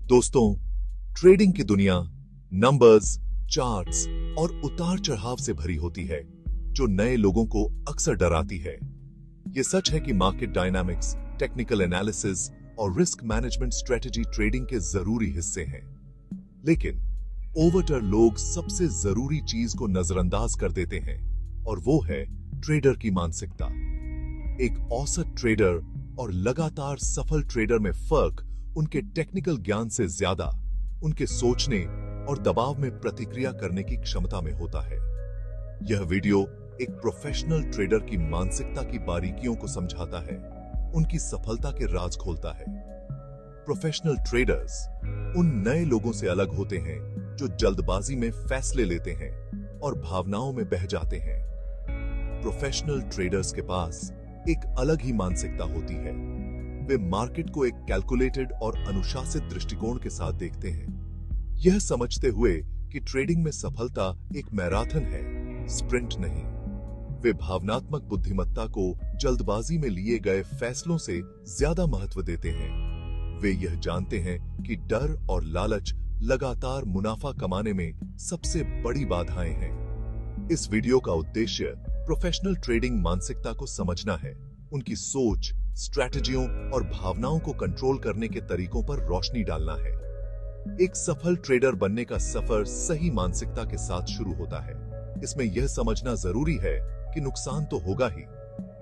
दोस्तों, ट्रेडिंग की दुनिया नंबर्स, चार्ट्स और उतार चढ़ाव से भरी होती है, जो नए लोगों को अक्सर डराती है। यह सच है कि मार्केट डायनामिक्स, टेक्निकल एनालिसिस और रिस्क मैनेजमेंट स्ट्रेटजी ट्रेडिंग के जरूरी हिस्से हैं। लेकिन ओवरटर लोग सबसे जरूरी चीज को नजरअंदाज कर देते हैं, और वो है ट्रेडर की मानसिकता। एक औसत ट्रेडर और लगातार सफल ट्रेडर में फर्क उनके टेक्निकल ज्ञान से ज्यादा उनके सोचने और दबाव में प्रतिक्रिया करने की क्षमता में होता है। यह वीडियो एक प्रोफेशनल ट्रेडर की मानसिकता की बारीकियों को समझाता है, उनकी सफलता के राज खोलता है। प्रोफेशनल ट्रेडर्स उन नए लोगों से अलग होते हैं जो जल्दबाजी में फैसले लेते हैं और भावनाओं में बह जाते हैं। प्रोफेशनल ट्रेडर्स के पास एक अलग ही मानसिकता होती है। वे मार्केट को एक कैलकुलेटेड और अनुशासित दृष्टिकोण के साथ देखते हैं, यह समझते हुए कि ट्रेडिंग में सफलता एक मैराथन है, स्प्रिंट नहीं। वे भावनात्मक बुद्धिमत्ता को जल्दबाजी में लिए गए फैसलों से ज्यादा महत्व देते हैं। वे यह जानते हैं कि डर और लालच लगातार मुनाफा कमाने में सबसे बड़ी बाधाएं हैं। इस वीडियो का उद्देश्य प्रोफेशनल ट्रेडिंग मानसिकता को समझना है, उनकी सोच, स्ट्रैटेजियों और भावनाओं को कंट्रोल करने के तरीकों पर रोशनी डालना है। एक सफल ट्रेडर बनने का सफर सही मानसिकता के साथ शुरू होता है। इसमें यह समझना जरूरी है कि नुकसान तो होगा ही,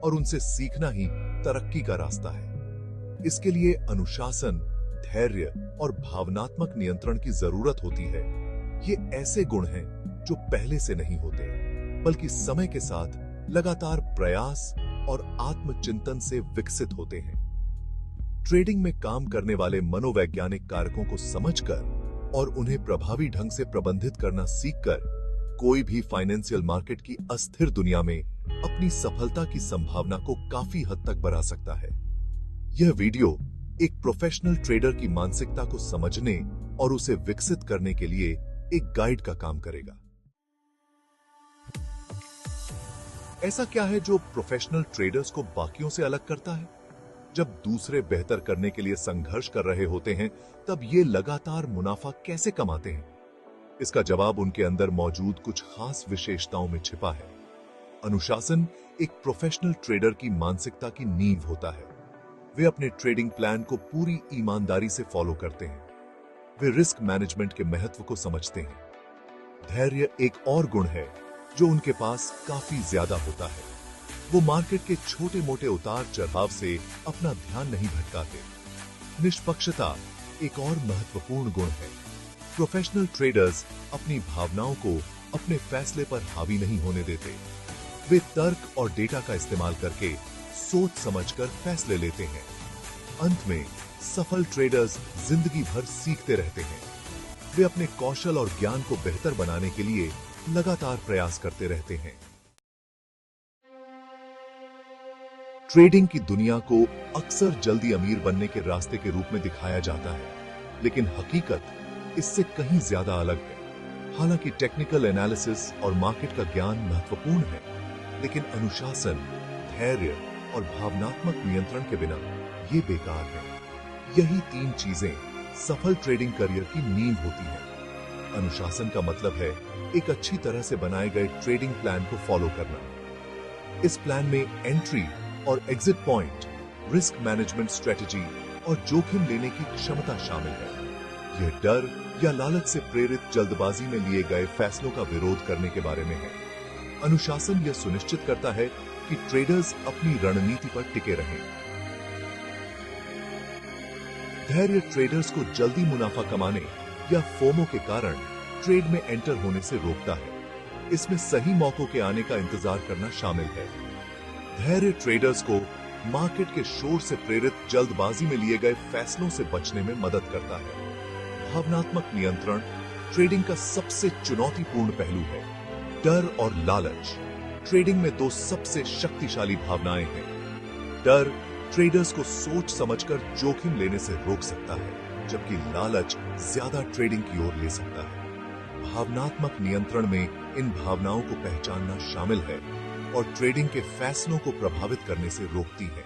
और उनसे सीखना ही तरक्की का रास्ता है। इसके लिए अनुशासन, धैर्य और भावनात्मक नियंत्रण की जरूरत होती है। ये ऐसे गुण हैं जो पहले से नहीं होते, बल्कि समय के साथ लगातार प्रयास और आत्मचिंतन से विकसित होते हैं। ट्रेडिंग में काम करने वाले मनोवैज्ञानिक कारकों को समझकर और उन्हें प्रभावी ढंग से प्रबंधित करना सीखकर कोई भी फाइनेंशियल मार्केट की अस्थिर दुनिया में अपनी सफलता की संभावना को काफी हद तक बढ़ा सकता है। यह वीडियो एक प्रोफेशनल ट्रेडर की मानसिकता को समझने और उसे विकसित करने के लिए एक गाइड का काम करेगा। ऐसा क्या है जो प्रोफेशनल ट्रेडर्स को बाकियों से अलग करता है? जब दूसरे बेहतर करने के लिए संघर्ष कर रहे होते हैं, तब ये लगातार मुनाफा कैसे कमाते हैं? इसका जवाब उनके अंदर मौजूद कुछ खास विशेषताओं में छिपा है। अनुशासन एक प्रोफेशनल ट्रेडर की मानसिकता की नींव होता है। वे अपने ट्रेडिंग प्लान को पूरी ईमानदारी से फॉलो करते हैं। वे रिस्क मैनेजमेंट के महत्व को समझते हैं। धैर्य एक और गुण है जो उनके पास काफी ज्यादा होता है। वो मार्केट के छोटे मोटे उतार चढ़ाव से अपना ध्यान नहीं भटकाते। निष्पक्षता एक और महत्वपूर्ण गुण है। प्रोफेशनल ट्रेडर्स अपनी भावनाओं को अपने फैसले पर हावी नहीं होने देते। वे तर्क और डेटा का इस्तेमाल करके सोच समझकर फैसले लेते हैं। अंत में सफल ट्रेडर्स जिंदगी भर सीखते रहते हैं। वे अपने कौशल और ज्ञान को बेहतर बनाने के लिए लगातार प्रयास करते रहते हैं। ट्रेडिंग की दुनिया को अक्सर जल्दी अमीर बनने के रास्ते के रूप में दिखाया जाता है, लेकिन हकीकत इससे कहीं ज्यादा अलग है। हालांकि टेक्निकल एनालिसिस और मार्केट का ज्ञान महत्वपूर्ण है, लेकिन अनुशासन, धैर्य और भावनात्मक नियंत्रण के बिना ये बेकार है। यही तीन चीजें सफल ट्रेडिंग करियर की नींव होती हैं। अनुशासन का मतलब है एक अच्छी तरह से बनाए गए ट्रेडिंग प्लान को फॉलो करना। इस प्लान में एंट्री और exit point, risk management strategy और जोखिम लेने की क्षमता शामिल है। यह डर या लालच से प्रेरित जल्दबाजी में लिए गए फैसलों का विरोध करने के बारे में है। अनुशासन यह सुनिश्चित करता है कि ट्रेडर्स अपनी रणनीति पर टिके रहें। धैर्य ट्रेडर्स को जल्दी मुनाफा कमाने या फोमो के कारण ट्रेड में एंटर होने से रोकता है। इसमें सही मौकों के आने का इंतजार करना शामिल है। धैर्य ट्रेडर्स को मार्केट के शोर से प्रेरित जल्दबाजी में लिए गए फैसलों से बचने में मदद करता है। भावनात्मक नियंत्रण ट्रेडिंग का सबसे चुनौतीपूर्ण पहलू है। डर और लालच ट्रेडिंग में दो सबसे शक्तिशाली भावनाएं हैं। डर ट्रेडर्स को सोच समझकर जोखिम लेने से रोक सकता है, जबकि लालच ज्यादा ट्रेडिंग की ओर ले सकता है। भावनात्मक नियंत्रण में इन भावनाओं को पहचानना शामिल है और ट्रेडिंग के फैसलों को प्रभावित करने से रोकती है।